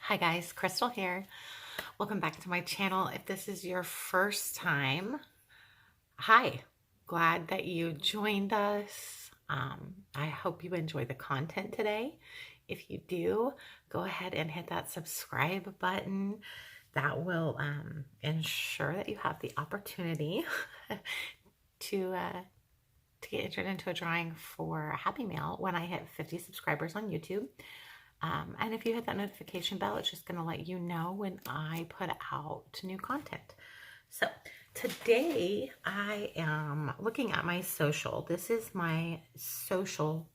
Hi guys, Crystal here. Welcome back to my channel. If this is your first time, hi. Glad that you joined us. I hope you enjoy the content today. If you do, go ahead and hit that subscribe button. That will ensure that you have the opportunity to get entered into a drawing for a Happy Meal when I hit 50 subscribers on YouTube. And if you hit that notification bell, it's just going to let you know when I put out new content. So today I am looking at my social. This is my social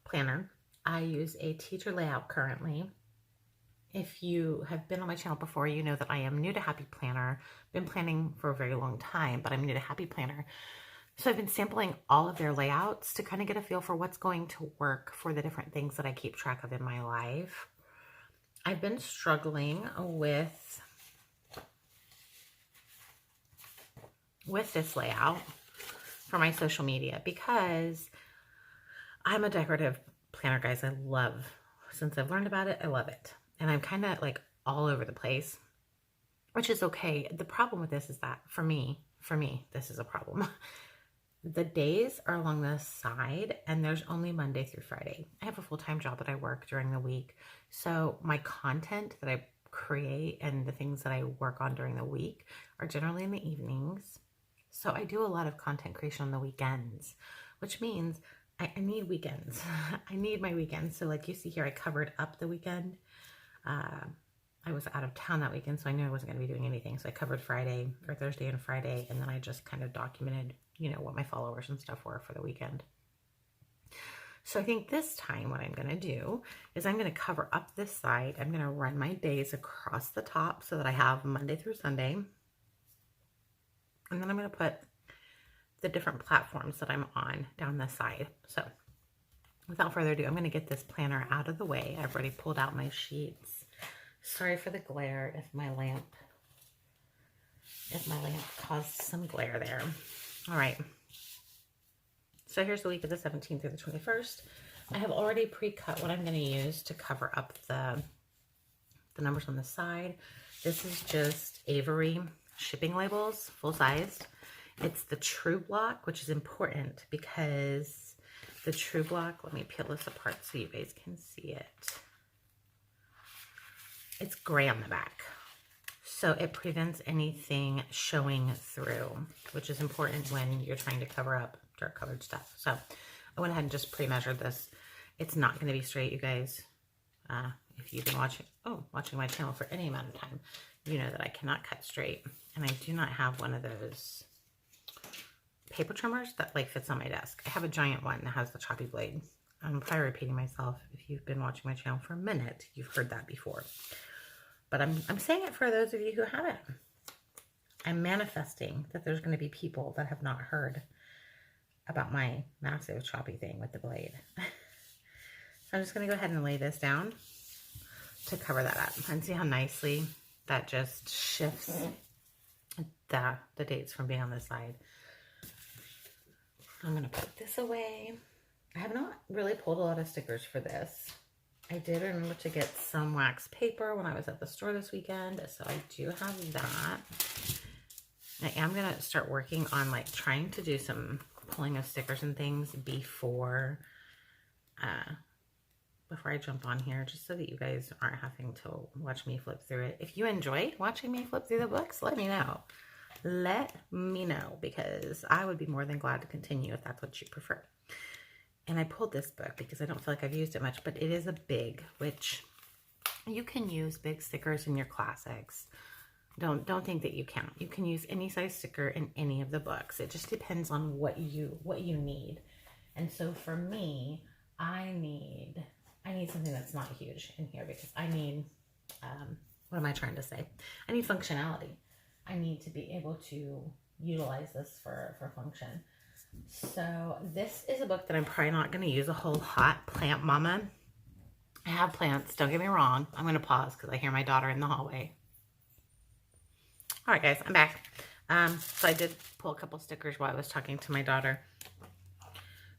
planner. I use a teacher layout currently. If you have been on my channel before, you know that I am new to Happy Planner. Been planning for a very long time, but I'm new to Happy Planner. So I've been sampling all of their layouts to kind of get a feel for what's going to work for the different things that I keep track of in my life. I've been struggling with this layout for my social media because I'm a decorative planner, guys. Since I've learned about it, I love it. And I'm kind of like all over the place, which is okay. The problem with this is that for me, this is a problem. The days are along the side and there's only Monday through Friday. I have a full-time job that I work during the week. So my content that I create and the things that I work on during the week are generally in the evenings. So I do a lot of content creation on the weekends, which means I need weekends. I need my weekends. So like you see here, I covered up the weekend. I was out of town that weekend, so I knew I wasn't going to be doing anything. So I covered Friday or Thursday and Friday, and then I just kind of documented, what my followers and stuff were for the weekend. So I think this time what I'm going to do is I'm going to cover up this side. I'm going to run my days across the top so that I have Monday through Sunday. And then I'm going to put the different platforms that I'm on down this side. So without further ado, I'm going to get this planner out of the way. I've already pulled out my sheets. Sorry for the glare if my lamp caused some glare there. All right. So here's the week of the 17th through the 21st. I have already pre-cut what I'm going to use to cover up the numbers on the side. This is just Avery shipping labels, full-sized. It's the True Block, which is important because the True Block, let me peel this apart so you guys can see it. It's gray on the back, so it prevents anything showing through, which is important when you're trying to cover up dark colored stuff. So I went ahead and just pre-measured this. It's not going to be straight, you guys. If you've been watching my channel for any amount of time, you know that I cannot cut straight, and I do not have one of those paper trimmers that like fits on my desk. I have a giant one that has the choppy blade. I'm probably repeating myself. If you've been watching my channel for a minute, you've heard that before. But I'm saying it for those of you who haven't. I'm manifesting that there's going to be people that have not heard about my massive choppy thing with the blade. So I'm just going to go ahead and lay this down to cover that up. And see how nicely that just shifts the dates from being on this side. I'm going to put this away. I have not really pulled a lot of stickers for this. I did remember to get some wax paper when I was at the store this weekend, so I do have that. I am going to start working on like trying to do some pulling of stickers and things before I jump on here, just so that you guys aren't having to watch me flip through it. If you enjoyed watching me flip through the books, let me know. Let me know, because I would be more than glad to continue if that's what you prefer. And I pulled this book because I don't feel like I've used it much, but it is a big, which you can use big stickers in your classics. Don't think that you can't. You can use any size sticker in any of the books. It just depends on what you need. And so for me, I need something that's not huge in here, because I need, what am I trying to say? I need functionality. I need to be able to utilize this for function. So this is a book that I'm probably not going to use a whole lot. Plant Mama. I have plants, don't get me wrong. I'm going to pause because I hear my daughter in the hallway. All right, guys, I'm back. So I did pull a couple stickers while I was talking to my daughter.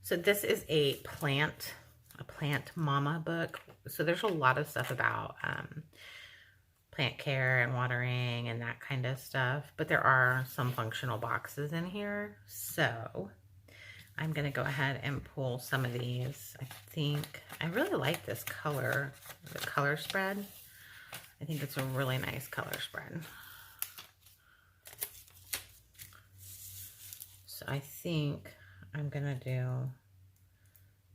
So this is a Plant Mama book. So there's a lot of stuff about plant care and watering and that kind of stuff. But there are some functional boxes in here. So I'm going to go ahead and pull some of these. I really like this color, the color spread. I think it's a really nice color spread. So I think I'm going to do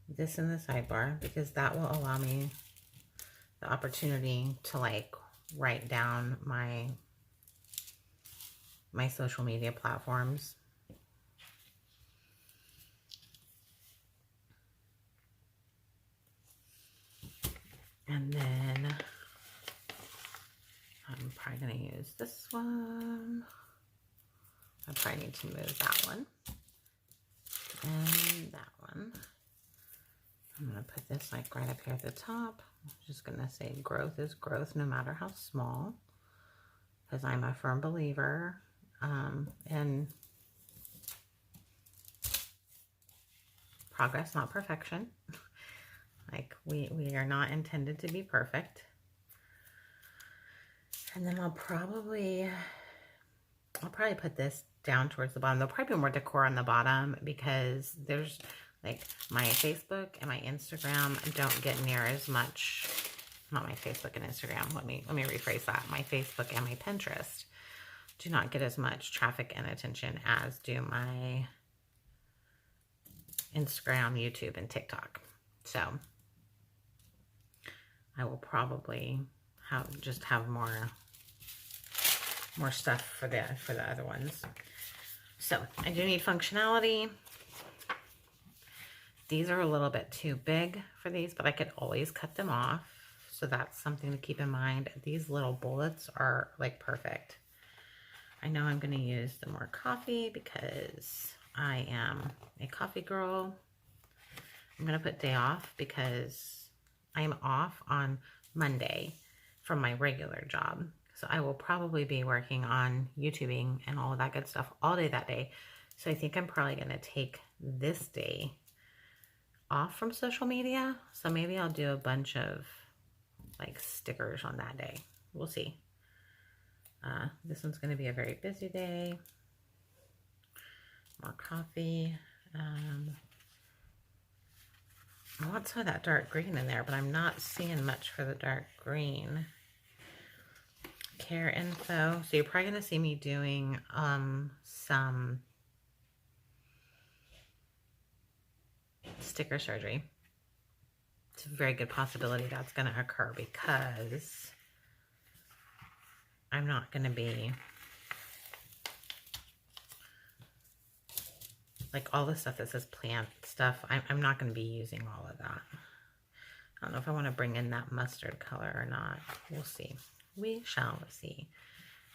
this in the sidebar because that will allow me the opportunity to like write down my social media platforms. And then I'm probably going to use this one. I probably need to move that one and that one. I'm going to put this like right up here at the top. I'm just going to say growth is growth no matter how small, because I'm a firm believer in progress, not perfection. Like we are not intended to be perfect. And then I'll probably put this down towards the bottom. There'll probably be more decor on the bottom because there's like my Facebook and my Instagram don't get near as much. Not my Facebook and Instagram. Let me rephrase that. My Facebook and my Pinterest do not get as much traffic and attention as do my Instagram, YouTube, and TikTok. So I will probably have more stuff for the other ones. So I do need functionality. These are a little bit too big for these, but I could always cut them off. So that's something to keep in mind. These little bullets are like perfect. I know I'm going to use the more coffee because I am a coffee girl. I'm going to put day off because I am off on Monday from my regular job. So I will probably be working on YouTubing and all of that good stuff all day that day. So I think I'm probably going to take this day off from social media. So maybe I'll do a bunch of like stickers on that day. We'll see. This one's going to be a very busy day. More coffee. I want some of that dark green in there, but I'm not seeing much for the dark green. Care info. So you're probably going to see me doing some sticker surgery. It's a very good possibility that's going to occur because I'm not going to be like all the stuff that says plant stuff. I'm not going to be using all of that. I don't know if I want to bring in that mustard color or not. We'll see. We shall see.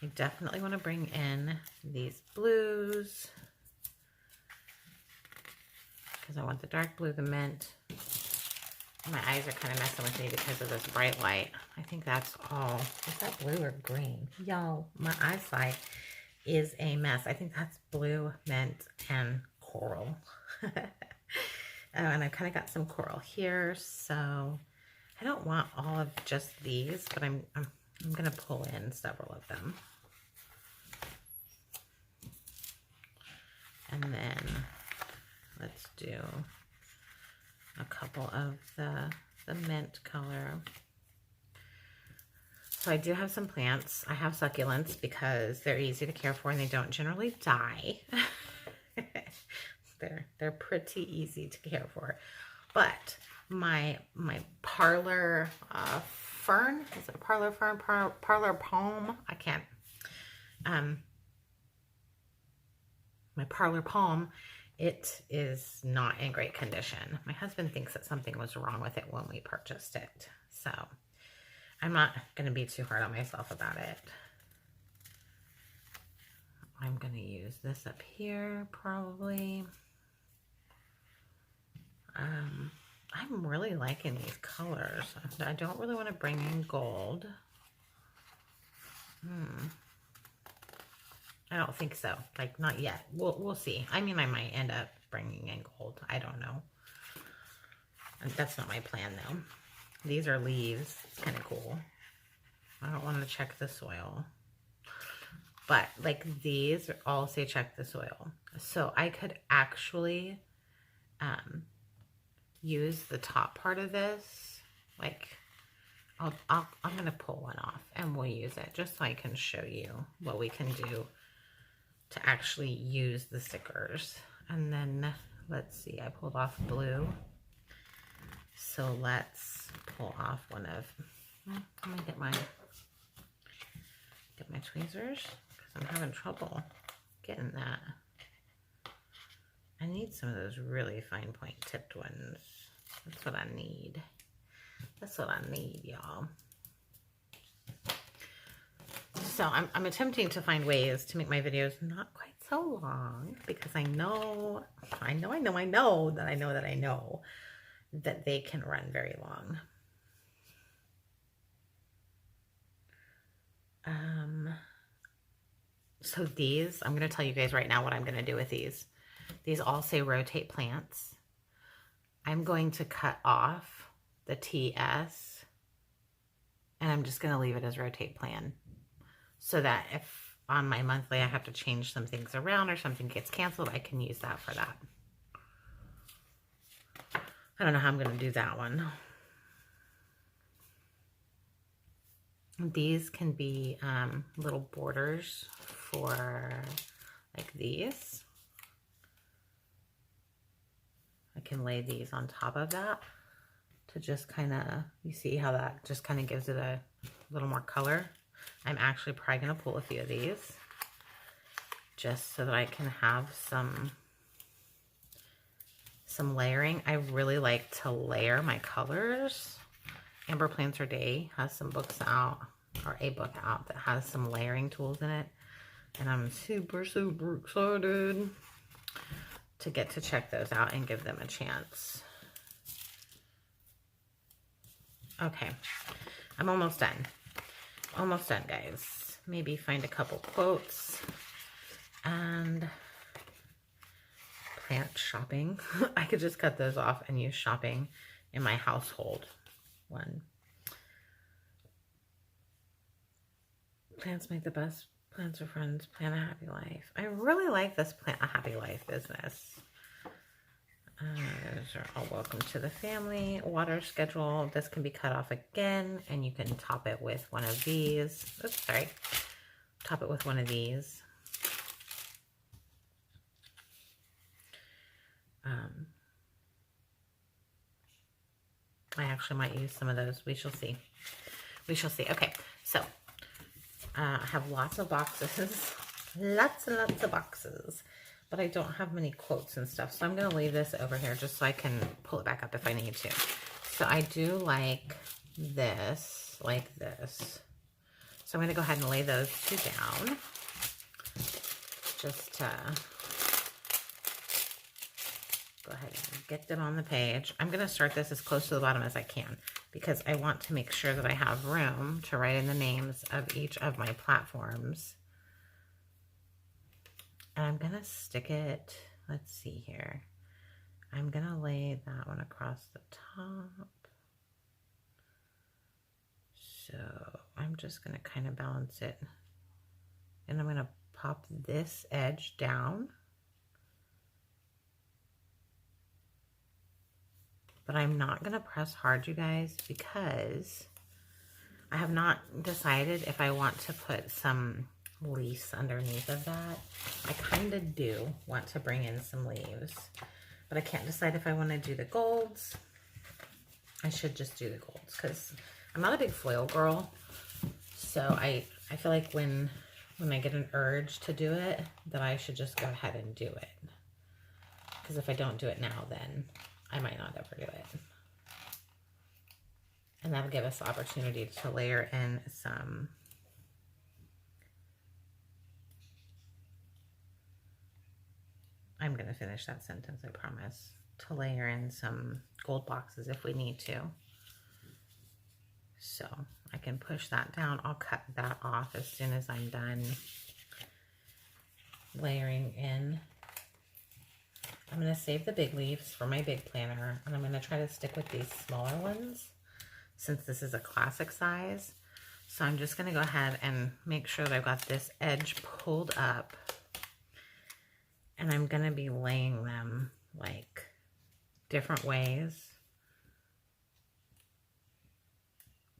I definitely want to bring in these blues because I want the dark blue, the mint. My eyes are kind of messing with me because of this bright light. I think that's all. Is that blue or green? Y'all, my eyesight is a mess. I think that's blue, mint, and coral. And I've kind of got some coral here, so I don't want all of just these, but I'm going to pull in several of them. And then let's do a couple of the mint color. So I do have some plants. I have succulents because they're easy to care for and they don't generally die. They're pretty easy to care for. But my parlor fern, is it a parlor fern? Parlor palm? I can't. My parlor palm, it is not in great condition. My husband thinks that something was wrong with it when we purchased it. So I'm not going to be too hard on myself about it. I'm going to use this up here probably. I'm really liking these colors. I don't really want to bring in gold. I don't think so. Like, not yet. We'll see. I mean, I might end up bringing in gold. I don't know. That's not my plan, though. These are leaves. It's kind of cool. I don't want to check the soil. But like these all say check the soil. So I could actually use the top part of this. Like I'm going to pull one off and we'll use it just so I can show you what we can do to actually use the stickers. And then let's see, I pulled off blue. So let's pull off one of, let me get my tweezers because I'm having trouble getting that. I need some of those really fine point tipped ones. That's what I need. That's what I need, y'all. So I'm attempting to find ways to make my videos not quite so long because I know that they can run very long. So these, I'm going to tell you guys right now what I'm going to do with these. These all say rotate plants. I'm going to cut off the TS and I'm just going to leave it as rotate plan so that if on my monthly I have to change some things around or something gets canceled, I can use that for that. I don't know how I'm going to do that one. These can be little borders for like these. I can lay these on top of that to just kind of, you see how that just kind of gives it a little more color. I'm actually probably going to pull a few of these just so that I can have some layering. I really like to layer my colors. Amber Plants Her Day has some books out, or a book out that has some layering tools in it. And I'm super, super excited to get to check those out and give them a chance. Okay, I'm almost done. Almost done, guys. Maybe find a couple quotes and plant shopping. I could just cut those off and use shopping in my household one. Plants make the best. Plants are friends. Plant a happy life. I really like this Plant a Happy Life business. Those are all welcome to the family. Water schedule. This can be cut off again, and you can top it with one of these. Oops, sorry. Top it with one of these. I actually might use some of those. We shall see. We shall see. Okay, so I have lots of boxes. Lots and lots of boxes. But I don't have many quotes and stuff. So I'm going to leave this over here just so I can pull it back up if I need to. So I do like this, like this. So I'm going to go ahead and lay those two down. Just to go ahead and get them on the page. I'm going to start this as close to the bottom as I can because I want to make sure that I have room to write in the names of each of my platforms. And I'm going to stick it, let's see here. I'm going to lay that one across the top. So I'm just going to kind of balance it. And I'm going to pop this edge down. But I'm not going to press hard, you guys, because I have not decided if I want to put some leaves underneath of that. I kind of do want to bring in some leaves, but I can't decide if I want to do the golds. I should just do the golds because I'm not a big foil girl. So I feel like when I get an urge to do it, that I should just go ahead and do it. Because if I don't do it now, then I might not ever do it. And that'll give us the opportunity to layer in some I'm going to finish that sentence, I promise. To layer in some gold boxes if we need to. So I can push that down. I'll cut that off as soon as I'm done layering in. I'm going to save the big leaves for my big planner, and I'm going to try to stick with these smaller ones since this is a classic size. So I'm just going to go ahead and make sure that I've got this edge pulled up, and I'm going to be laying them like different ways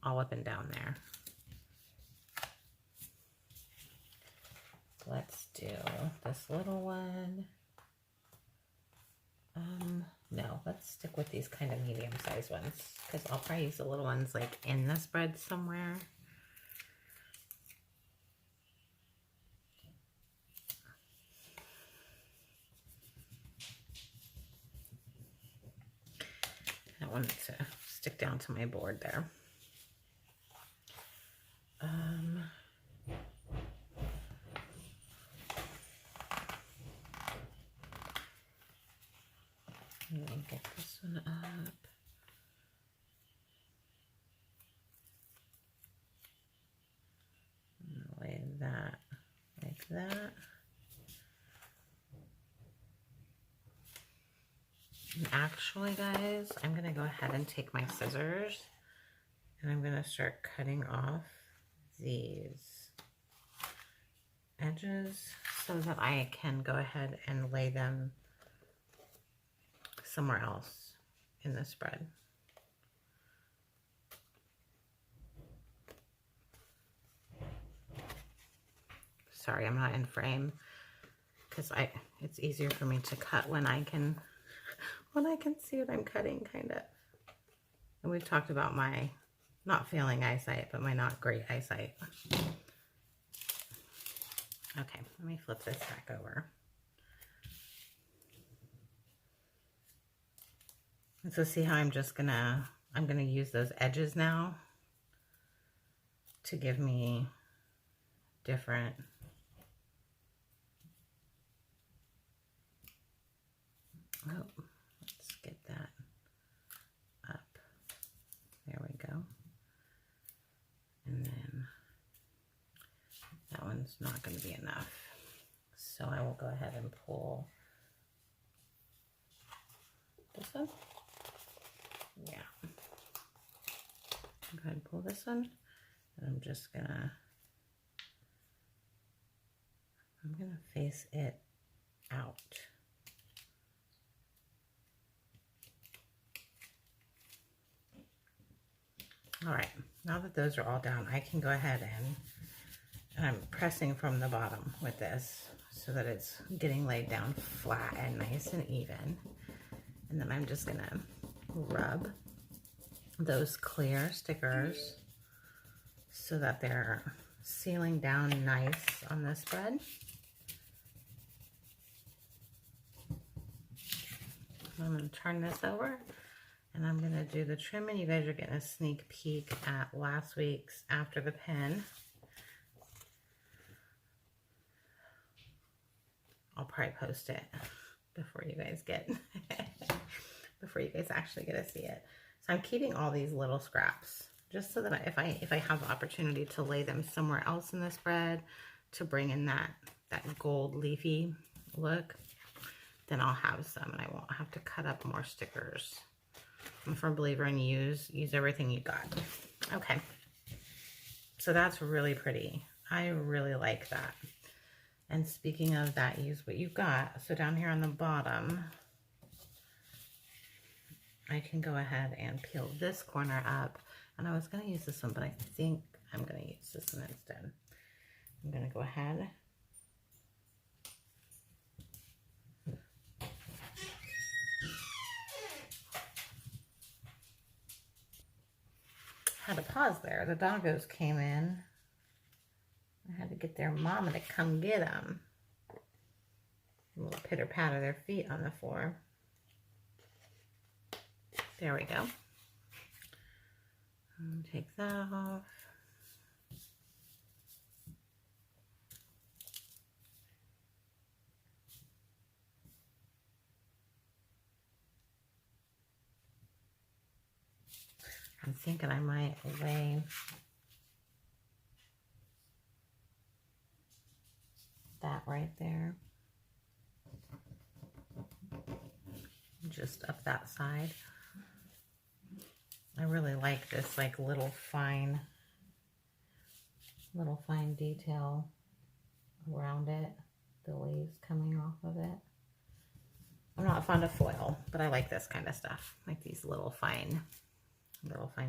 all up and down there. Let's do this little one. No, let's stick with these kind of medium-sized ones because I'll probably use the little ones like in the spread somewhere. I want it to stick down to my board there. Let me get this one up. Lay that like that. And actually, guys, I'm going to go ahead and take my scissors and I'm going to start cutting off these edges so that I can go ahead and lay them somewhere else in the spread. Sorry, I'm not in frame because it's easier for me to cut when I can see what I'm cutting, kind of. And we've talked about my not failing eyesight, but my not great eyesight. Okay, let me flip this back over. And so see how I'm gonna use those edges now to give me different let's get that up. There we go. And then that one's not going to be enough. So I will go ahead and pull this one. Yeah. Go ahead and pull this one. And I'm gonna face it out. All right, now that those are all down, I can go ahead and I'm pressing from the bottom with this so that it's getting laid down flat and nice and even. And then I'm just gonna rub those clear stickers so that they're sealing down nice on this spread. I'm gonna turn this over and I'm gonna do the trim, and you guys are getting a sneak peek at last week's After the Pen. I'll probably post it before you guys actually get to see it. So I'm keeping all these little scraps just so that if I have the opportunity to lay them somewhere else in the spread to bring in that gold leafy look, then I'll have some and I won't have to cut up more stickers. I'm a firm believer in use everything you got. Okay, so that's really pretty. I really like that. And speaking of that, use what you've got. So down here on the bottom, I can go ahead and peel this corner up. And I was going to use this one, but I think I'm going to use this one instead. I'm going to go ahead . Had to pause there. The doggos came in. I had to get their mama to come get them. A little pitter patter their feet on the floor. There we go. Take that off. I'm thinking I might lay that right there. Just up that side. I really like this like little fine little fine detail around it, the leaves coming off of it. I'm not fond of foil, but I like this kind of stuff, like these little fine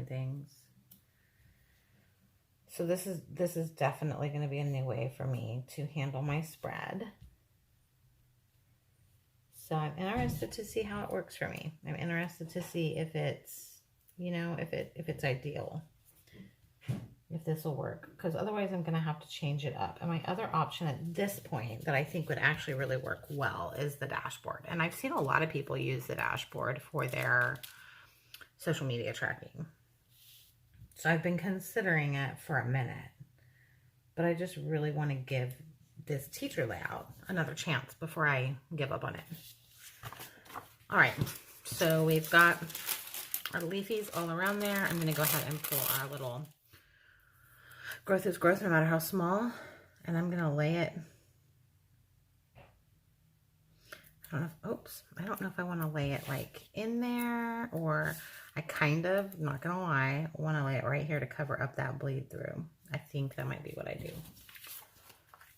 things. So this is definitely going to be a new way for me to handle my spread. So I'm interested to see how it works for me. I'm interested to see if it's, you know, if it's ideal, if this will work, because otherwise I'm going to have to change it up. And my other option at this point that I think would actually really work well is the dashboard. And I've seen a lot of people use the dashboard for their social media tracking. So I've been considering it for a minute, but I just really want to give this teacher layout another chance before I give up on it. All right, so we've got our leafies all around there. I'm going to go ahead and pull our little growth is growth no matter how small, and I'm going to lay it. I don't know if I want to lay it like in there, or I kind of, not going to lie, want to lay it right here to cover up that bleed through. I think that might be what I do.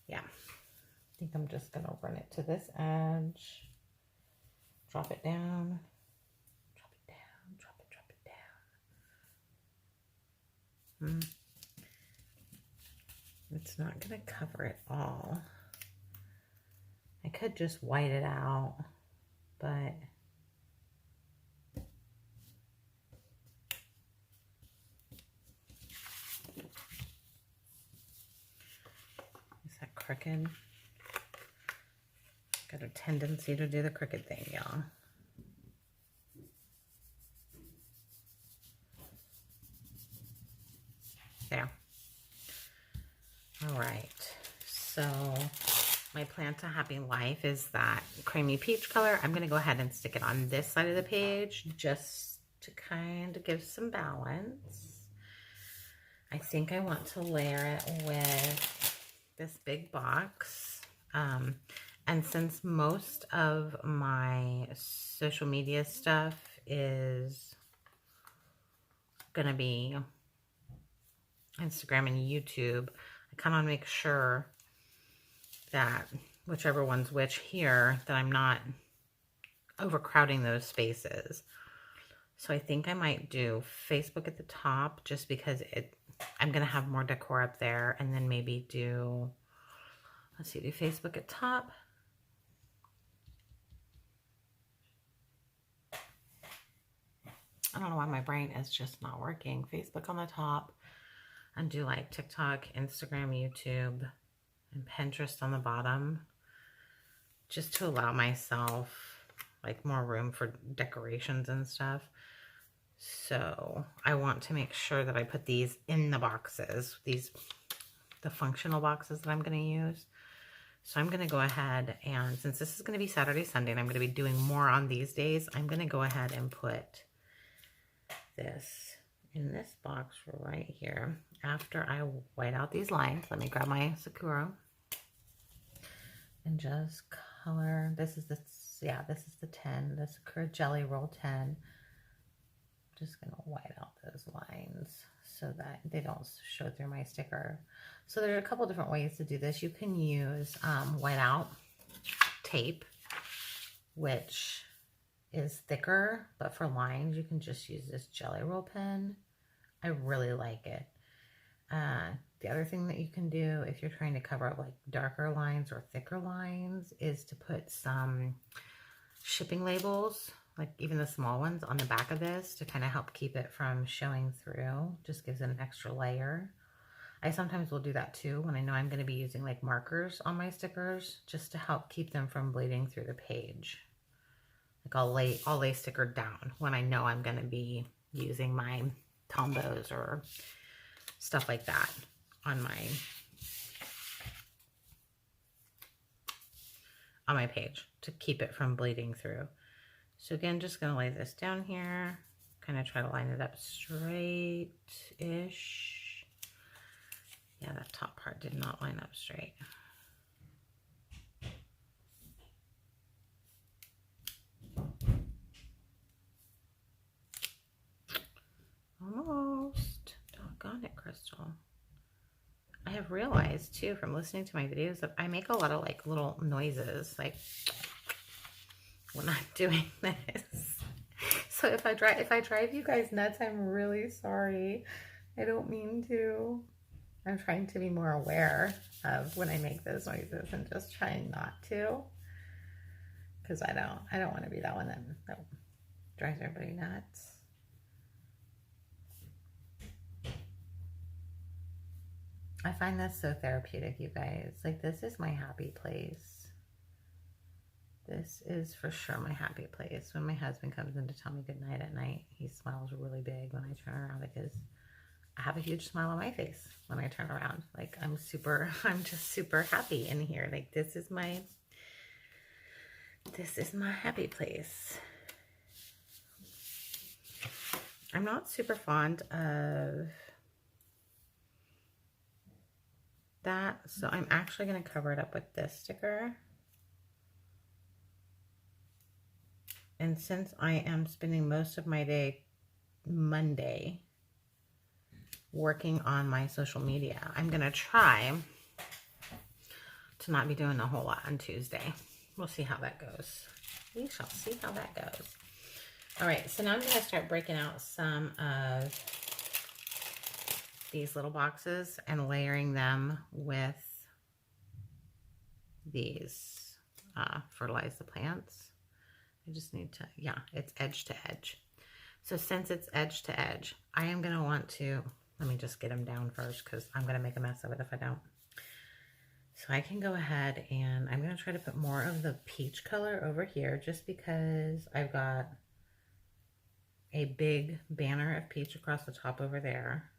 Yeah. I think I'm just going to run it to this edge. Drop it down. Drop it down. Drop it down. It's not going to cover it all. I could just white it out, but is that crooked? Got a tendency to do the crooked thing, y'all. There. All right. So my plan to happy life is that creamy peach color. I'm going to go ahead and stick it on this side of the page just to kind of give some balance. I think I want to layer it with this big box. And since most of my social media stuff is going to be Instagram and YouTube, I kind of make sure that whichever one's which here, that I'm not overcrowding those spaces. So I think I might do Facebook at the top just because I'm going to have more decor up there, and then maybe do, let's see, do Facebook at top. I don't know why my brain is just not working. Facebook on the top, and do like TikTok, Instagram, YouTube, and Pinterest on the bottom, just to allow myself like more room for decorations and stuff. So I want to make sure that I put these in the boxes, the functional boxes that I'm going to use. So I'm going to go ahead, and since this is going to be Saturday, Sunday, and I'm going to be doing more on these days, I'm going to go ahead and put this in this box right here. After I white out these lines, let me grab my Sakura and just color. This is the 10, the Sakura Jelly Roll 10. Just gonna white out those lines so that they don't show through my sticker. So there's a couple different ways to do this. You can use white out tape, which is thicker, but for lines you can just use this Jelly Roll pen. I really like it. The other thing that you can do if you're trying to cover up like darker lines or thicker lines is to put some shipping labels, like even the small ones, on the back of this to kind of help keep it from showing through. Just gives it an extra layer. I sometimes will do that too when I know I'm going to be using like markers on my stickers, just to help keep them from bleeding through the page. Like I'll lay sticker down when I know I'm going to be using my Tombos or stuff like that on my page to keep it from bleeding through. So again, just going to lay this down here, kind of try to line it up straight-ish. Yeah, that top part did not line up straight. Almost. Doggone it, Crystal. I have realized too from listening to my videos that I make a lot of like little noises like when I'm doing this. So if I drive you guys nuts, I'm really sorry. I don't mean to. I'm trying to be more aware of when I make those noises and just trying not to. Because I don't want to be that one that drives everybody nuts. I find this so therapeutic, you guys. Like, this is my happy place. This is for sure my happy place. When my husband comes in to tell me goodnight at night, he smiles really big when I turn around because I have a huge smile on my face when I turn around. Like, I'm just super happy in here. Like, this is my happy place. I'm not super fond of that, so I'm actually going to cover it up with this sticker. And since I am spending most of my day Monday working on my social media, I'm going to try to not be doing a whole lot on Tuesday. We'll see how that goes. We shall see how that goes. All right, so now I'm going to start breaking out some of these little boxes and layering them with these fertilize the plants. I just need to, yeah, it's edge to edge. So since it's edge to edge, I am going to want to, let me just get them down first because I'm going to make a mess of it if I don't. So I can go ahead and I'm going to try to put more of the peach color over here just because I've got a big banner of peach across the top over there.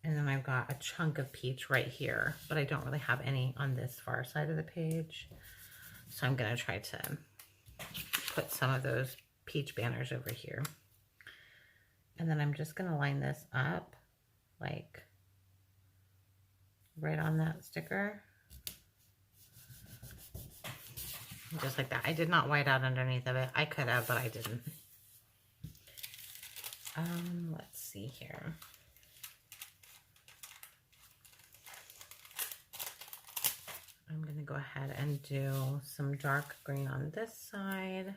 And then I've got a chunk of peach right here, but I don't really have any on this far side of the page. So I'm going to try to put some of those peach banners over here. And then I'm just going to line this up like right on that sticker. Just like that. I did not white out underneath of it. I could have, but I didn't. Let's see here. I'm going to go ahead and do some dark green on this side.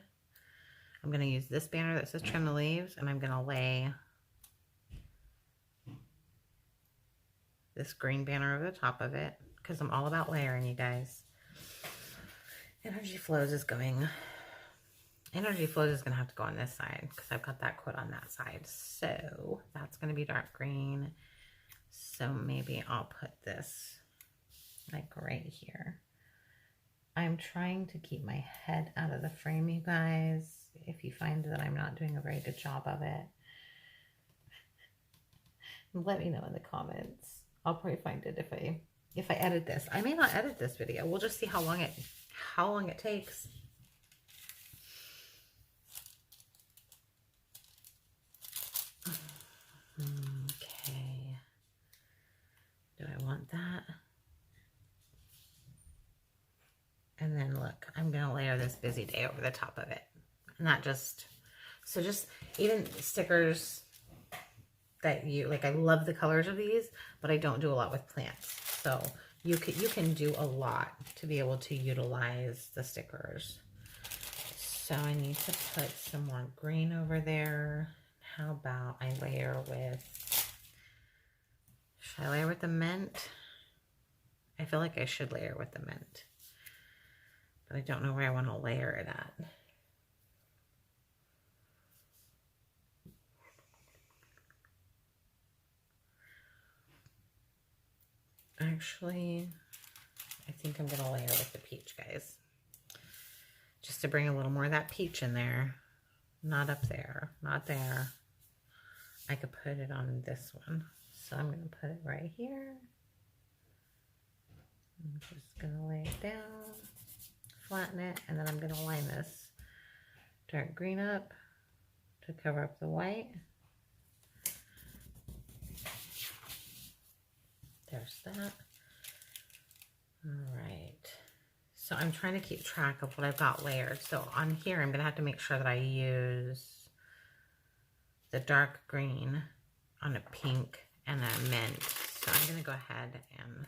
I'm going to use this banner that says trim the leaves, and I'm going to lay this green banner over the top of it because I'm all about layering, you guys. Energy Flows is going to have to go on this side because I've got that quote on that side. So that's going to be dark green. So maybe I'll put this like right here. I'm trying to keep my head out of the frame, you guys. If you find that I'm not doing a very good job of it, let me know in the comments. I'll probably find it if I edit this. I may not edit this video. We'll just see how long it takes. Okay. Do I want that? And then look, I'm going to layer this busy day over the top of it. Not just, so just even stickers that you, like I love the colors of these, but I don't do a lot with plants. So you can do a lot to be able to utilize the stickers. So I need to put some more green over there. How about I layer with, should I layer with the mint? I feel like I should layer with the mint, but I don't know where I want to layer it at. Actually, I think I'm going to layer with the peach, guys. Just to bring a little more of that peach in there. Not up there, not there. I could put it on this one. So I'm going to put it right here. I'm just going to lay it down, flatten it, and then I'm going to line this dark green up to cover up the white. There's that. All right. So I'm trying to keep track of what I've got layered. So on here, I'm going to have to make sure that I use the dark green on a pink and then mint. So I'm going to go ahead and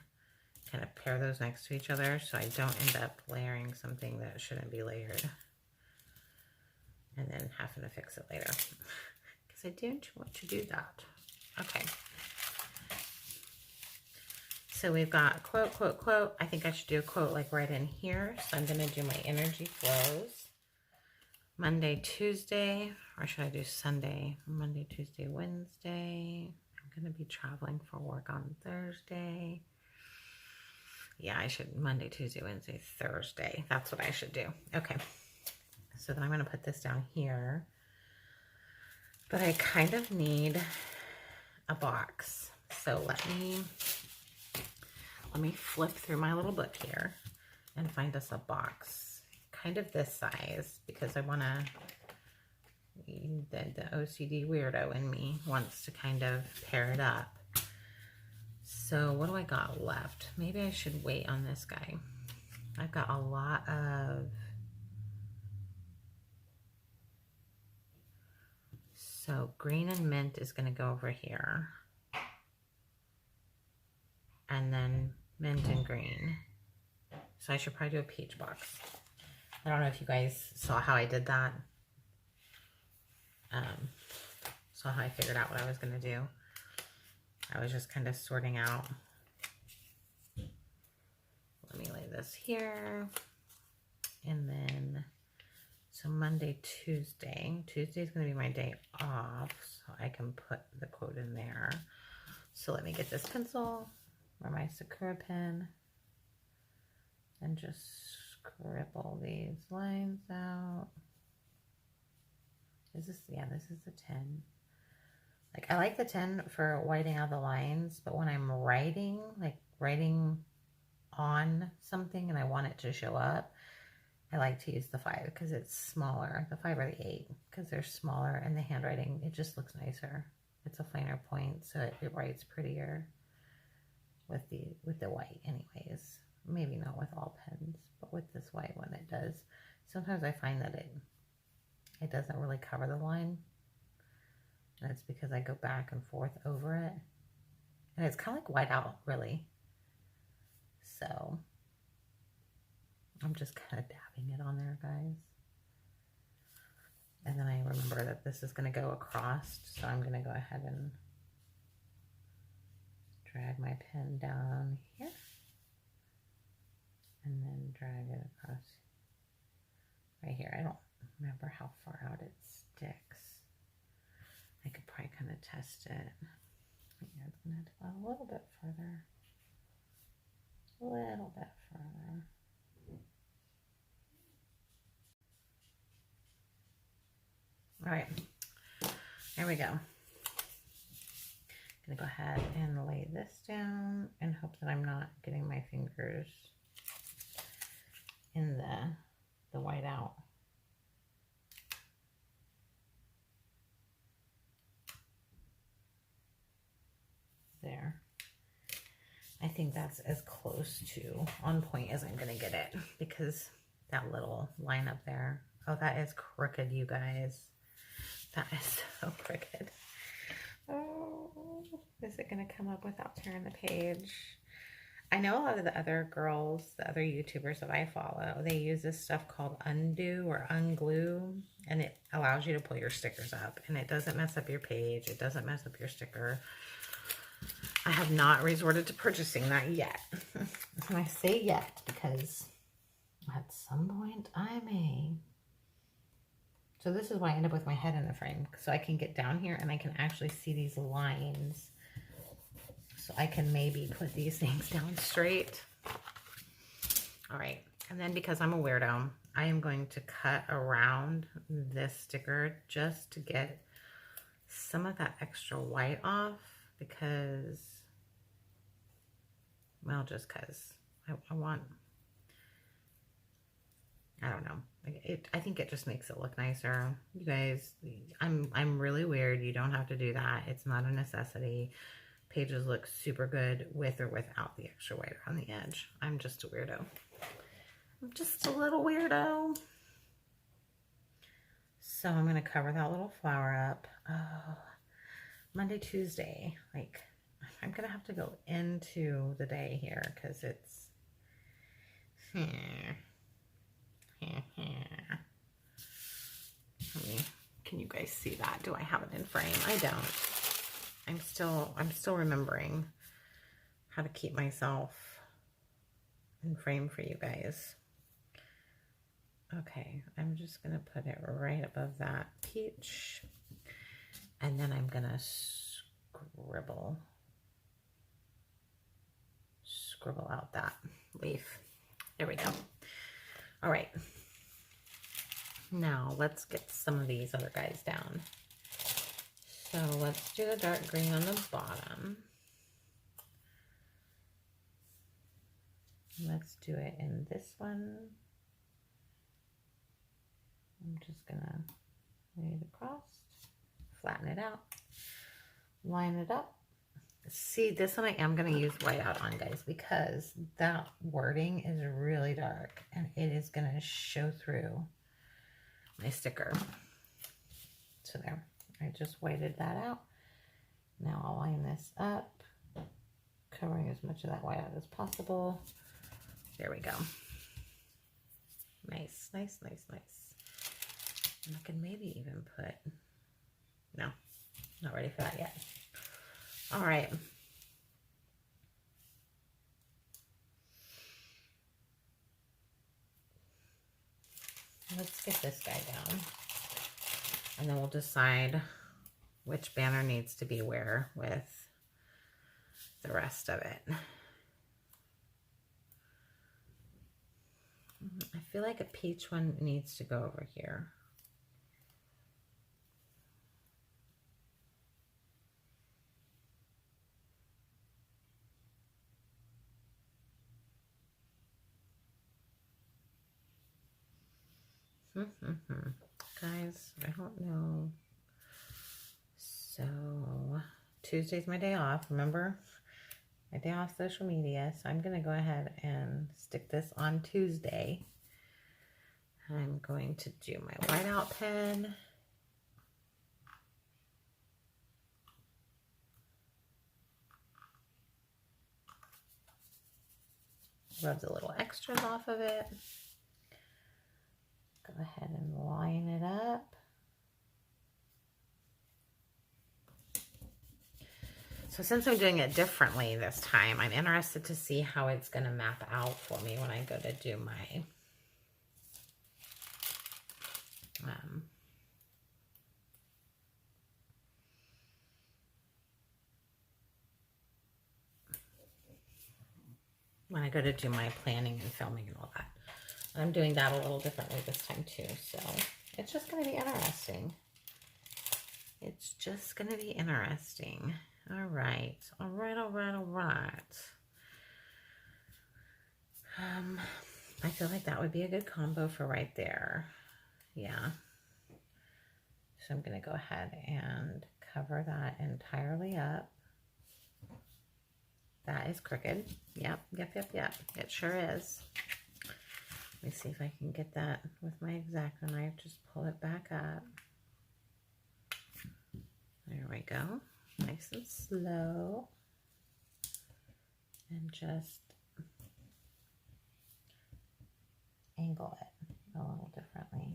kind of pair those next to each other so I don't end up layering something that shouldn't be layered and then having to fix it later because I don't want to do that. Okay. So we've got quote, quote, quote. I think I should do a quote like right in here. So I'm going to do my energy flows. Monday, Tuesday, or should I do Sunday? Monday, Tuesday, Wednesday. I'm going to be traveling for work on Thursday. Yeah, I should Monday, Tuesday, Wednesday, Thursday. That's what I should do. Okay. So then I'm going to put this down here. But I kind of need a box. So let me flip through my little book here and find us a box. Kind of this size because I want to, the OCD weirdo in me wants to kind of pair it up. So what do I got left? Maybe I should wait on this guy. I've got a lot of, so green and mint is going to go over here. And then mint and green. So I should probably do a peach box. I don't know if you guys saw how I did that. Saw how I figured out what I was going to do. I was just kind of sorting out. Let me lay this here. And then, so Monday, Tuesday. Tuesday is going to be my day off, so I can put the quote in there. So let me get this pencil or my Sakura pen and just scribble these lines out. Is this, yeah, this is the 10. Like, I like the 10 for whiting out the lines, but when I'm writing, like writing on something and I want it to show up, I like to use the 5 because it's smaller. The 5 or the 8 because they're smaller, and the handwriting, it just looks nicer. It's a finer point, so it writes prettier with the white anyways. Maybe not with all pens, but with this white one it does. Sometimes I find that it doesn't really cover the line. And it's because I go back and forth over it. And it's kind of like white out, really. So I'm just kind of dabbing it on there, guys. And then I remember that this is going to go across, so I'm going to go ahead and drag my pen down here. And then drag it across right here. I don't remember how far out it sticks. I could probably kind of test it. Yeah, it's going to have to go a little bit further. A little bit further. All right, there we go. I'm gonna go ahead and lay this down and hope that I'm not getting my fingers in the white out. There. I think that's as close to on point as I'm gonna get it, because that little line up there, oh, that is crooked, you guys. That is so crooked. Oh, is it going to come up without tearing the page? I know a lot of the other girls, the other YouTubers that I follow, they use this stuff called undo or unglue, and it allows you to pull your stickers up, and it doesn't mess up your page. It doesn't mess up your sticker. I have not resorted to purchasing that yet. And I say yet because at some point I may. So this is why I end up with my head in the frame. So I can get down here and I can actually see these lines. So I can maybe put these things down straight. All right. And then because I'm a weirdo, I am going to cut around this sticker just to get some of that extra white off, because, well, just because I want, I don't know. I think it just makes it look nicer. You guys, I'm really weird. You don't have to do that. It's not a necessity. Pages look super good with or without the extra white around the edge. I'm just a weirdo. I'm just a little weirdo. So I'm going to cover that little flower up. Oh, Monday, Tuesday. Like, I'm going to have to go into the day here because it's... Can you guys see that? Do I have it in frame? I don't. I'm still remembering how to keep myself in frame for you guys. Okay, I'm just gonna put it right above that peach, and then I'm gonna scribble out that leaf. There we go. All right. Now let's get some of these other guys down. So let's do the dark green on the bottom. Let's do it in this one. I'm just gonna lay it across, flatten it out, line it up. See, this one I am gonna use whiteout on, guys, because that wording is really dark and it is gonna show through my sticker. So there, I just whited that out. Now I'll line this up, covering as much of that whiteout as possible. There we go. Nice, nice, nice, nice. And I can maybe even put, no, not ready for that yet. All right. Let's get this guy down. And then we'll decide which banner needs to be where with the rest of it. I feel like a peach one needs to go over here. Guys, I don't know. So Tuesday's my day off, remember? My day off social media. So I'm going to go ahead and stick this on Tuesday. I'm going to do my whiteout pen. Rub the little extras off of it. Go ahead and line it up. So since I'm doing it differently this time, I'm interested to see how it's going to map out for me when I go to do my planning and filming and all that. I'm doing that a little differently this time too, so it's just going to be interesting. It's just going to be interesting. All right, all right, all right, all right. I feel like that would be a good combo for right there. Yeah. So I'm going to go ahead and cover that entirely up. That is crooked. Yep, yep, yep, yep. It sure is. Let me see if I can get that with my X-Acto knife. Just pull it back up. There we go. Nice and slow. And just angle it a little differently.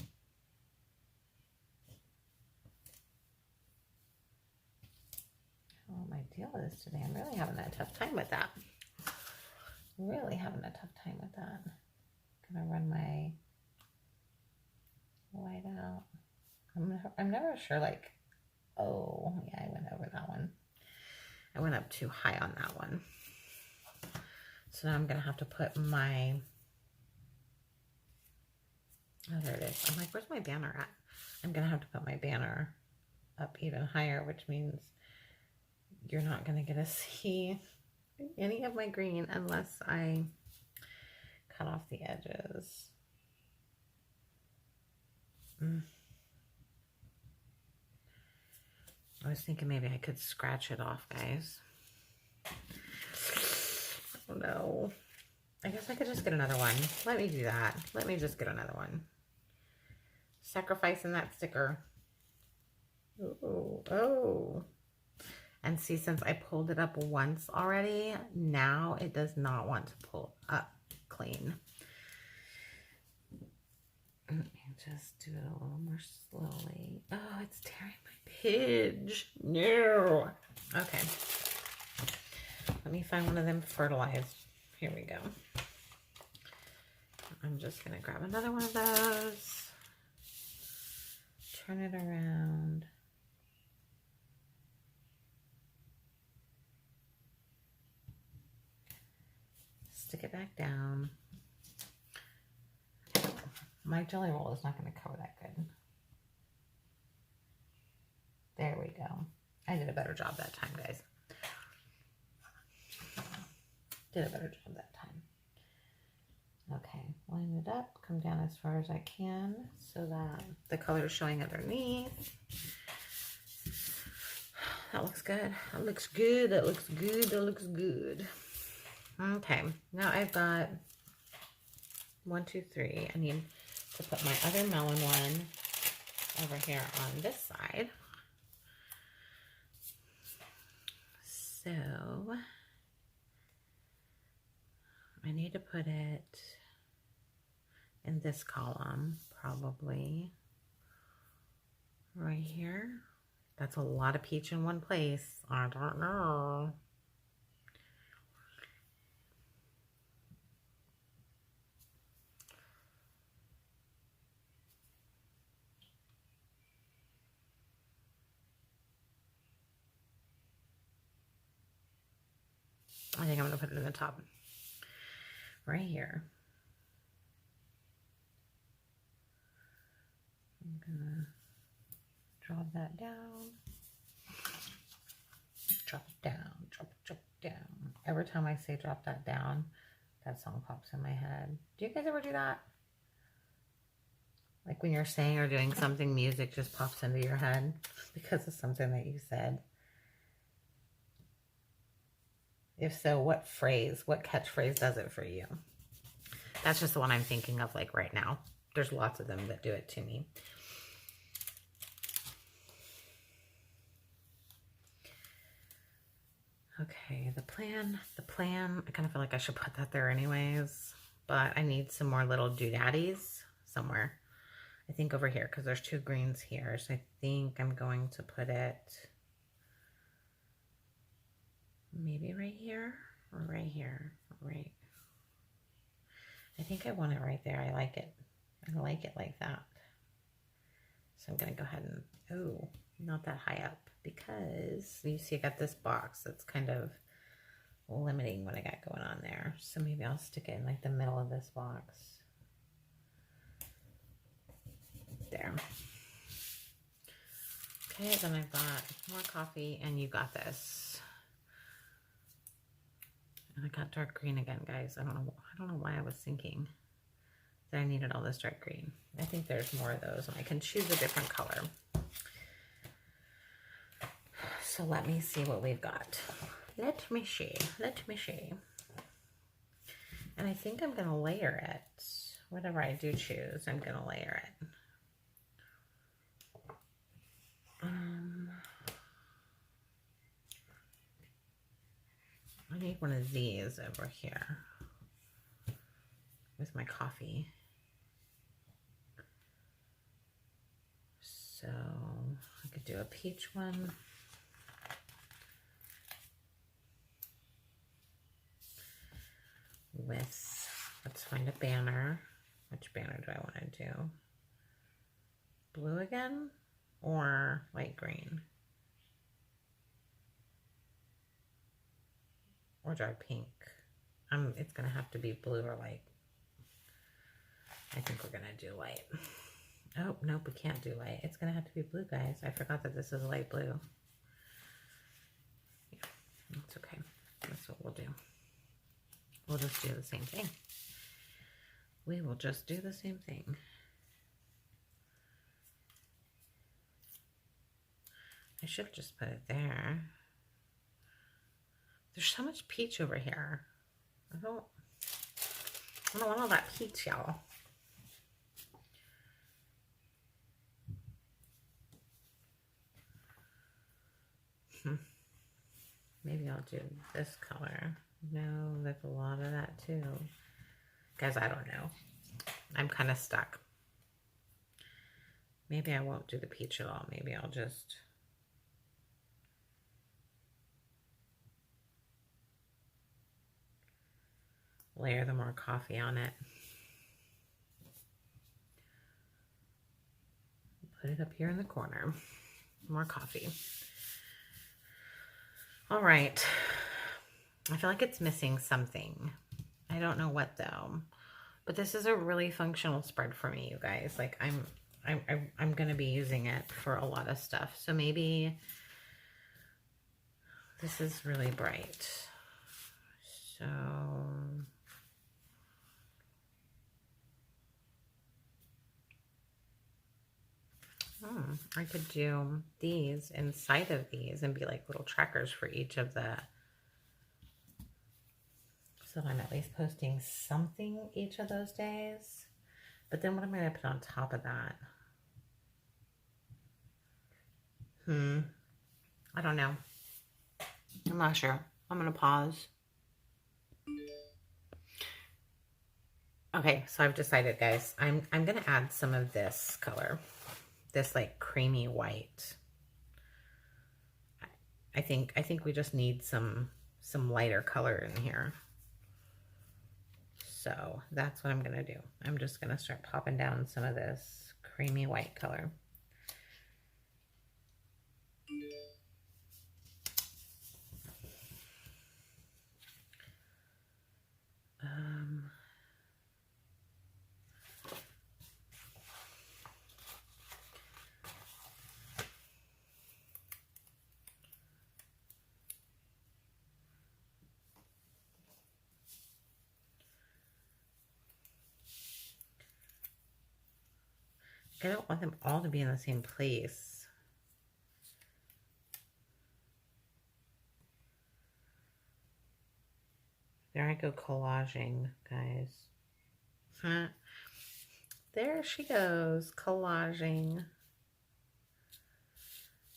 Oh, my deal is today. I'm really having a tough time with that. Really having a tough time with that. Gonna run my white out. I'm never sure, like, oh, yeah, I went over that one. I went up too high on that one. So now I'm gonna have to put my, oh, there it is. I'm like, where's my banner at? I'm gonna have to put my banner up even higher, which means you're not gonna get to see any of my green unless I cut off the edges. I was thinking maybe I could scratch it off, guys. Oh no. I guess I could just get another one. Let me do that. Let me just get another one. Sacrificing that sticker. Oh, oh. And see, since I pulled it up once already, now it does not want to pull up clean. Let me just do it a little more slowly. Oh, it's tearing my page. No. Okay. Let me find one of them fertilized. Here we go. I'm just going to grab another one of those. Turn it around. Stick it back down. My jelly roll is not going to cover that good. There we go. I did a better job that time, guys. Did a better job that time. Okay, line it up, come down as far as I can so that the color is showing underneath. That looks good. That looks good. That looks good. That looks good. Okay, now I've got 1, 2, 3. I need to put my other melon one over here on this side. So I need to put it in this column, probably right here. That's a lot of peach in one place. I don't know. I think I'm going to put it in the top right here. I'm going to drop that down. Drop it down, drop it down. Every time I say drop that down, that song pops in my head. Do you guys ever do that? Like when you're saying or doing something, music just pops into your head because of something that you said. If so, what phrase, what catchphrase does it for you? That's just the one I'm thinking of like right now. There's lots of them that do it to me. Okay, the plan, I kind of feel like I should put that there anyways, but I need some more little doodaddies somewhere. I think over here, because there's 2 greens here, so I think I'm going to put it maybe right here, or right here, right. I think I want it right there. I like it. I like it like that. So I'm going to go ahead and, oh, not that high up, because you see I got this box that's kind of limiting what I got going on there. So maybe I'll stick it in like the middle of this box. There. Okay, then I've got more coffee, and you got this. And I got dark green again, guys. I don't know why I was thinking that I needed all this dark green. I think there's more of those, and I can choose a different color. So let me see what we've got. Let me see. Let me see. And I think I'm going to layer it. Whatever I do choose, I'm going to layer it. I need one of these over here with my coffee. So I could do a peach one. With, let's find a banner. Which banner do I want to do? Blue again or light green? Or dark pink? It's going to have to be blue or light. I think we're going to do light. Oh, nope, we can't do light. It's going to have to be blue, guys. I forgot that this is light blue. Yeah, that's okay. That's what we'll do. We'll just do the same thing. We will just do the same thing. I should just put it there. There's so much peach over here. I don't want all that peach, y'all. Maybe I'll do this color. No, there's a lot of that too. Guys, I don't know. I'm kind of stuck. Maybe I won't do the peach at all. Maybe I'll just layer the more coffee on it. Put it up here in the corner. More coffee. All right. I feel like it's missing something. I don't know what though. But this is a really functional spread for me, you guys. Like I'm going to be using it for a lot of stuff. So maybe this is really bright. So I could do these inside of these and be like little trackers for each of the, so I'm at least posting something each of those days. But then what am I going to put on top of that? I don't know. I'm not sure. I'm going to pause. Okay, so I've decided, guys. I'm going to add some of this color. This like creamy white. I think we just need some lighter color in here. So that's what I'm going to do. I'm just going to start popping down some of this creamy white color. I don't want them all to be in the same place. There I go collaging, guys. Huh. There she goes, collaging.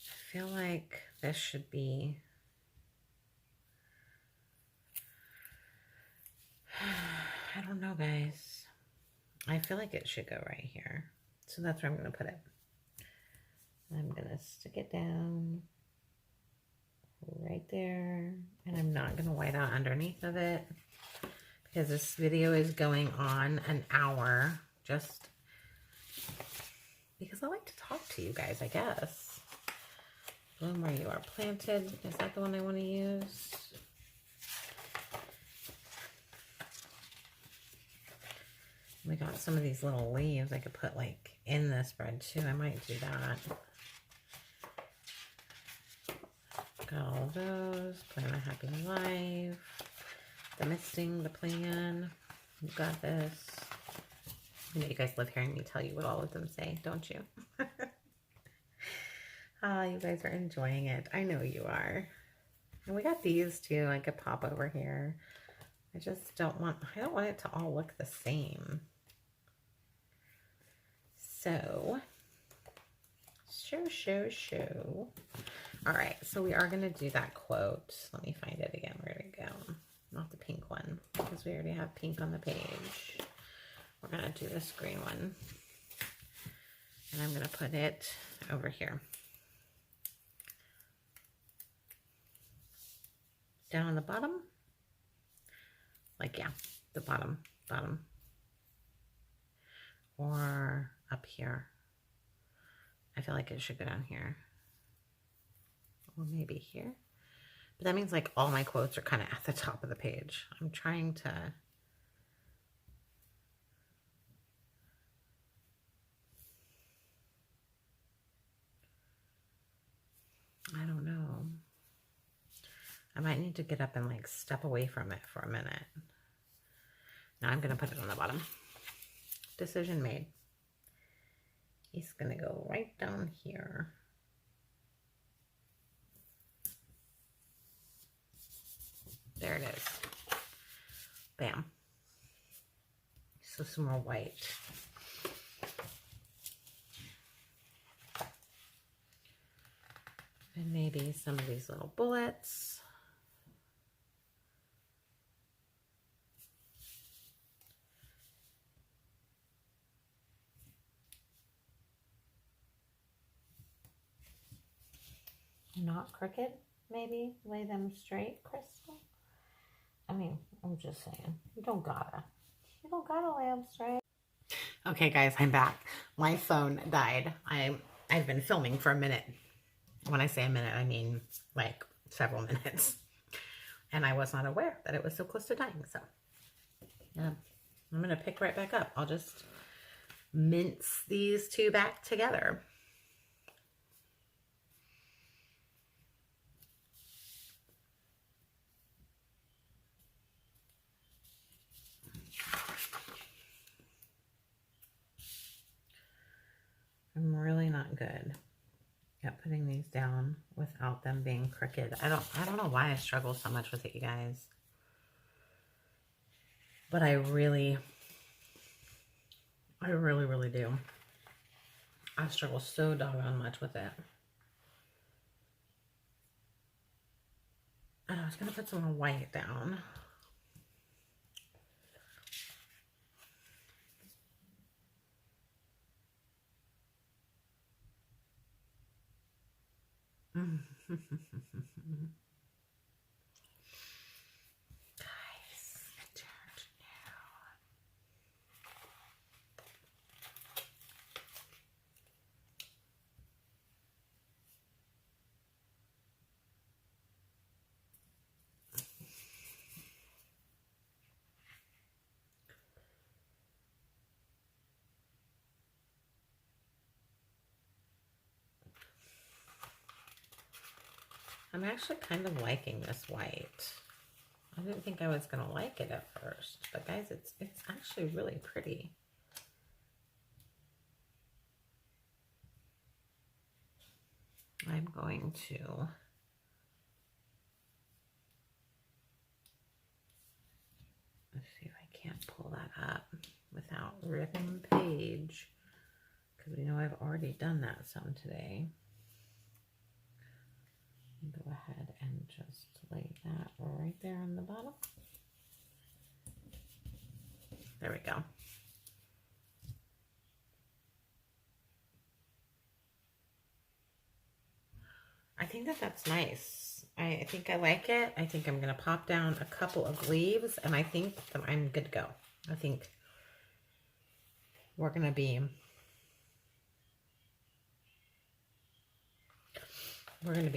I feel like this should be... I don't know, guys. I feel like it should go right here. So that's where I'm going to put it. I'm going to stick it down right there. And I'm not going to white out underneath of it because this video is going on an hour just because I like to talk to you guys, I guess. Bloom Where You Are Planted. Is that the one I want to use? We got some of these little leaves I could put like in this spread too. I might do that. Got all of those. Plan a Happy Life. The Misting, the Plan. You got this. I know you guys love hearing me tell you what all of them say, don't you? Ah, you guys are enjoying it. I know you are. And we got these too. I could pop over here. I just don't want it to all look the same. So, show. All right, so we are going to do that quote. Let me find it again. Where'd it go? Not the pink one, because we already have pink on the page. We're going to do this green one. And I'm going to put it over here. Down on the bottom. Like, yeah, the bottom. Or up here. I feel like it should go down here. Or maybe here. But that means like all my quotes are kind of at the top of the page. I'm trying to... I don't know. I might need to get up and like step away from it for a minute. Now I'm going to put it on the bottom. Decision made. He's going to go right down here. There it is. Bam. So some more white. And maybe some of these little bullets. not crooked, maybe. Lay them straight, Crystal. I mean, I'm just saying. You don't gotta lay them straight. Okay, guys, I'm back. My phone died. I've been filming for a minute. When I say a minute, I mean like several minutes. And I was not aware that it was so close to dying. So, yeah, I'm going to pick right back up. I'll just mince these two back together. I'm really not good at putting these down without them being crooked. I don't know why I struggle so much with it, you guys. But I really do. I struggle so doggone much with it. And I was going to put some more white down. I'm actually kind of liking this white. I didn't think I was going to like it at first, but guys, it's actually really pretty. I'm going to let's see if I can't pull that up without ripping the page, because we know I've already done that some today. Go ahead and just lay that right there on the bottom. There we go. I think that that's nice. I think I like it. I think I'm going to pop down a couple of leaves, and I think that I'm good to go. I think we're going to be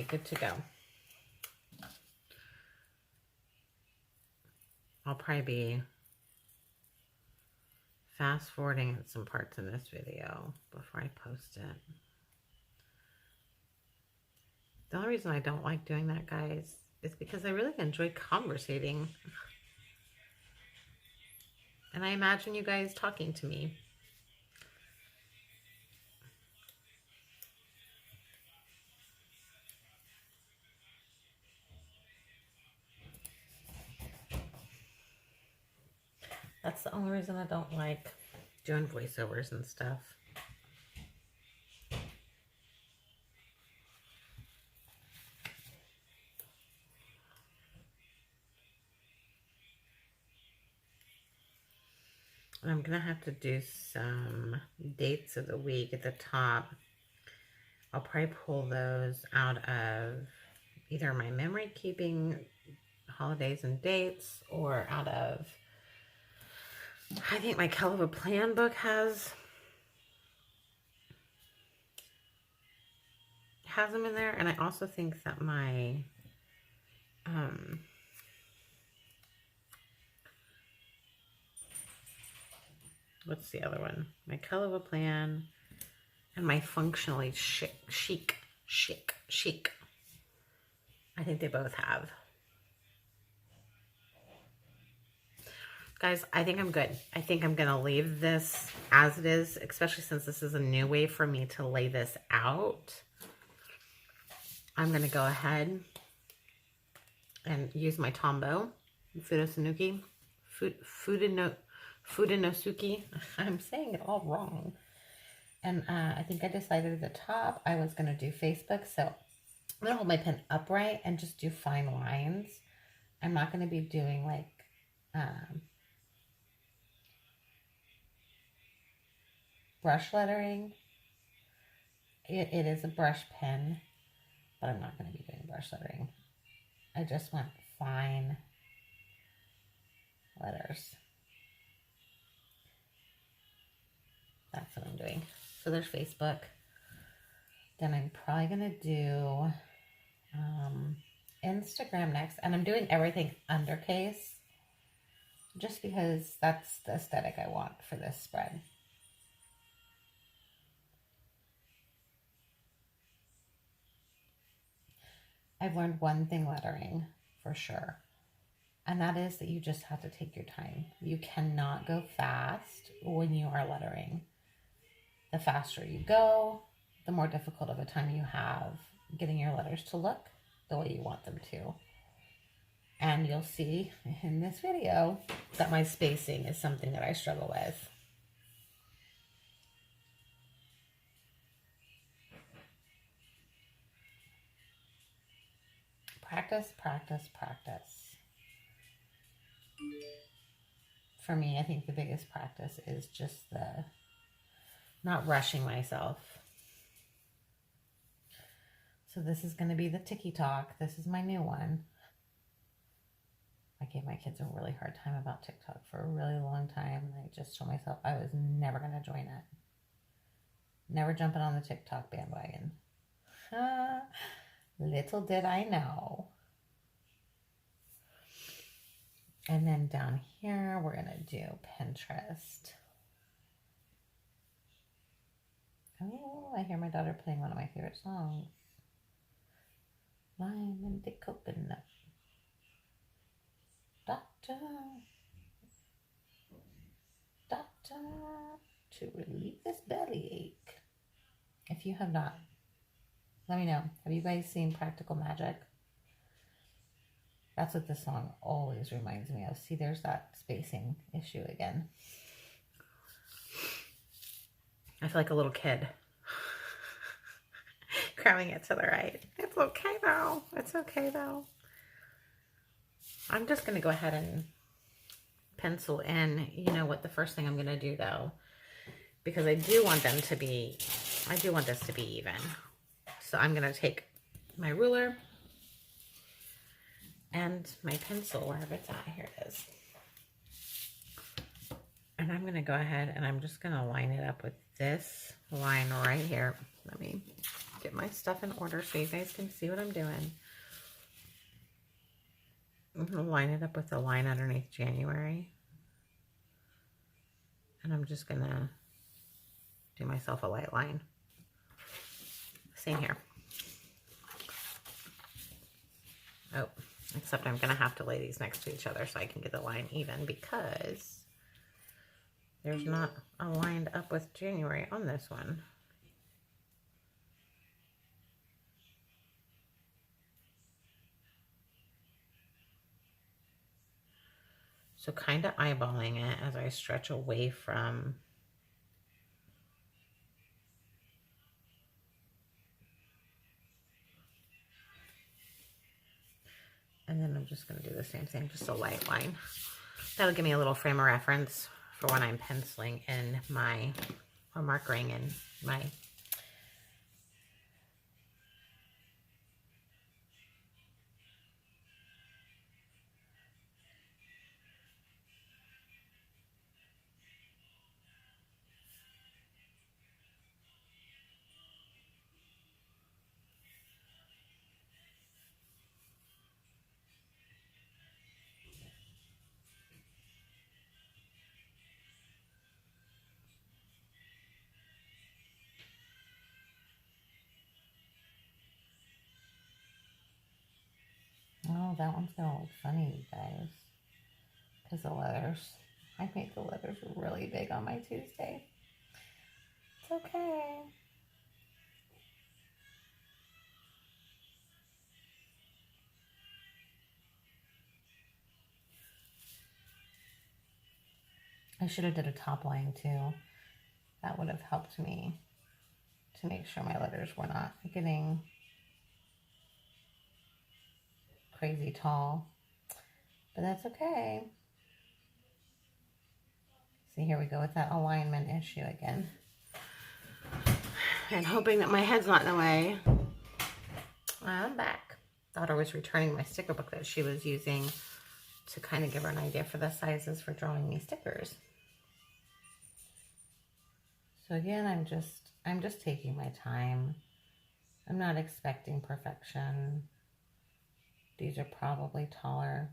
good to go. I'll probably be fast forwarding some parts in this video before I post it. The only reason I don't like doing that, guys, is because I really enjoy conversating. And I imagine you guys talking to me. That's the only reason I don't like doing voiceovers and stuff. I'm going to have to do some dates of the week at the top. I'll probably pull those out of either my memory keeping holidays and dates, or out of, I think my Hell of a Plan book has them in there. And I also think that my what's the other one? My Hell of a Plan and my Functionally Chic. I think they both have. Guys, I think I'm good. I think I'm going to leave this as it is, especially since this is a new way for me to lay this out. I'm going to go ahead and use my Tombow Fudenosuke. Fudenosuke. I'm saying it all wrong. And I think I decided at the top I was going to do Facebook. So I'm going to hold my pen upright and just do fine lines. I'm not going to be doing like brush lettering. It is a brush pen. but I'm not going to be doing brush lettering. I just want fine letters. That's what I'm doing. So there's Facebook. Then I'm probably going to do Instagram next. And I'm doing everything undercase just because that's the aesthetic I want for this spread. I've learned one thing lettering for sure, and that is that you just have to take your time. You cannot go fast when you are lettering. The faster you go, the more difficult of a time you have getting your letters to look the way you want them to. And you'll see in this video that my spacing is something that I struggle with. Practice, practice, practice. For me, I think the biggest practice is just the not rushing myself. So this is going to be the TikTok. This is my new one. I gave my kids a really hard time about TikTok for a really long time. And I just told myself I was never going to join it. Never jumping on the TikTok bandwagon. Little did I know. And then down here, we're going to do Pinterest. Oh, I hear my daughter playing one of my favorite songs. Lime and the coconut. Doctor, to relieve this bellyache. If you have not, let me know. Have you guys seen Practical Magic? That's what this song always reminds me of. See, there's that spacing issue again. I feel like a little kid cramming it to the right. It's okay though. It's okay though. I'm just going to go ahead and pencil in, you know what, the first thing I'm going to do though, because I do want this to be even. So I'm going to take my ruler and my pencil, wherever it's at, here it is. And I'm going to go ahead and I'm just going to line it up with this line right here. Let me get my stuff in order so you guys can see what I'm doing. I'm going to line it up with the line underneath January. And I'm just going to do myself a light line. Same here. Oh, except I'm going to have to lay these next to each other so I can get the line even, because there's not a lined up with January on this one. So kind of eyeballing it as I stretch away from and then I'm just going to do the same thing, just a light line. That'll give me a little frame of reference for when I'm penciling in my, or markering in my oh, that one's gonna look funny, you guys, because the letters, I made the letters really big on my Tuesday. It's okay. I should have did a top line too. That would have helped me to make sure my letters were not getting crazy tall, but that's okay. See, here we go with that alignment issue again. And hoping that my head's not in the way. I'm back. Daughter was returning my sticker book that she was using to kind of give her an idea for the sizes for drawing me stickers. So again, I'm just taking my time. I'm not expecting perfection. These are probably taller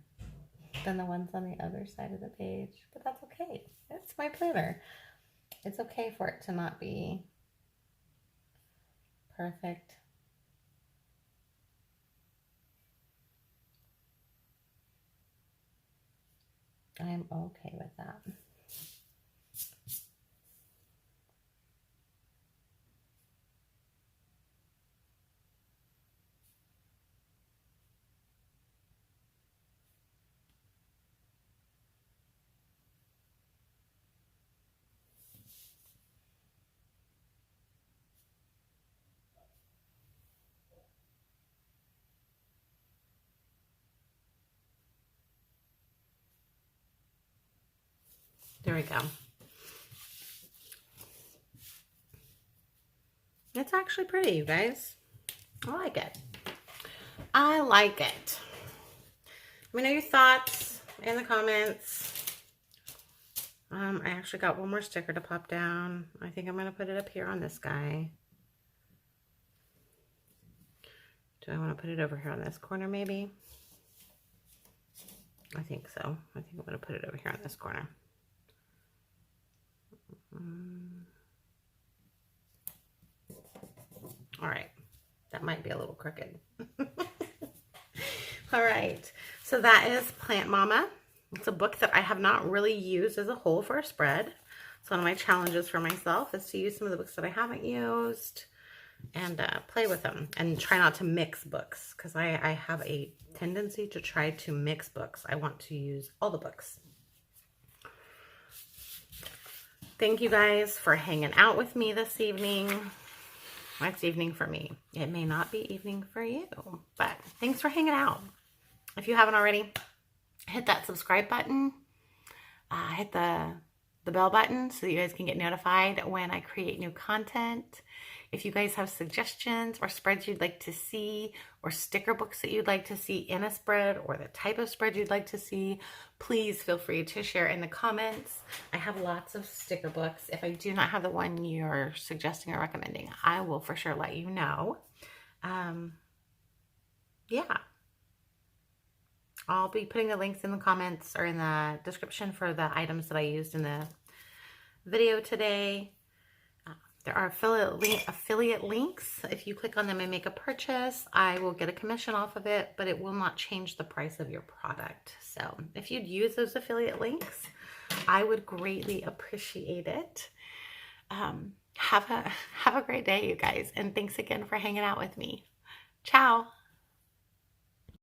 than the ones on the other side of the page, but that's okay. It's my planner. It's okay for it to not be perfect. I'm okay with that. There we go. It's actually pretty, you guys. I like it. I like it. Let me know your thoughts in the comments. I actually got one more sticker to pop down. I think I'm going to put it up here on this guy. Do I want to put it over here on this corner maybe? I think so. I think I'm going to put it over here on this corner. All right. That might be a little crooked. All right. So that is Plant Mama. It's a book that I have not really used as a whole for a spread. So one of my challenges for myself is to use some of the books that I haven't used and play with them and try not to mix books, because I have a tendency to try to mix books. I want to use all the books. Thank you guys for hanging out with me this evening. It's evening for me. It may not be evening for you, but thanks for hanging out. If you haven't already, hit that subscribe button. Hit the bell button so you guys can get notified when I create new content. If you guys have suggestions or spreads you'd like to see, or sticker books that you'd like to see in a spread, or the type of spread you'd like to see, please feel free to share in the comments. I have lots of sticker books. If I do not have the one you're suggesting or recommending, I will for sure let you know. Yeah. I'll be putting the links in the comments or in the description for the items that I used in the video today. There are affiliate links. If you click on them and make a purchase, I will get a commission off of it, but it will not change the price of your product. So if you'd use those affiliate links, I would greatly appreciate it. Have a great day, you guys. And thanks again for hanging out with me. Ciao.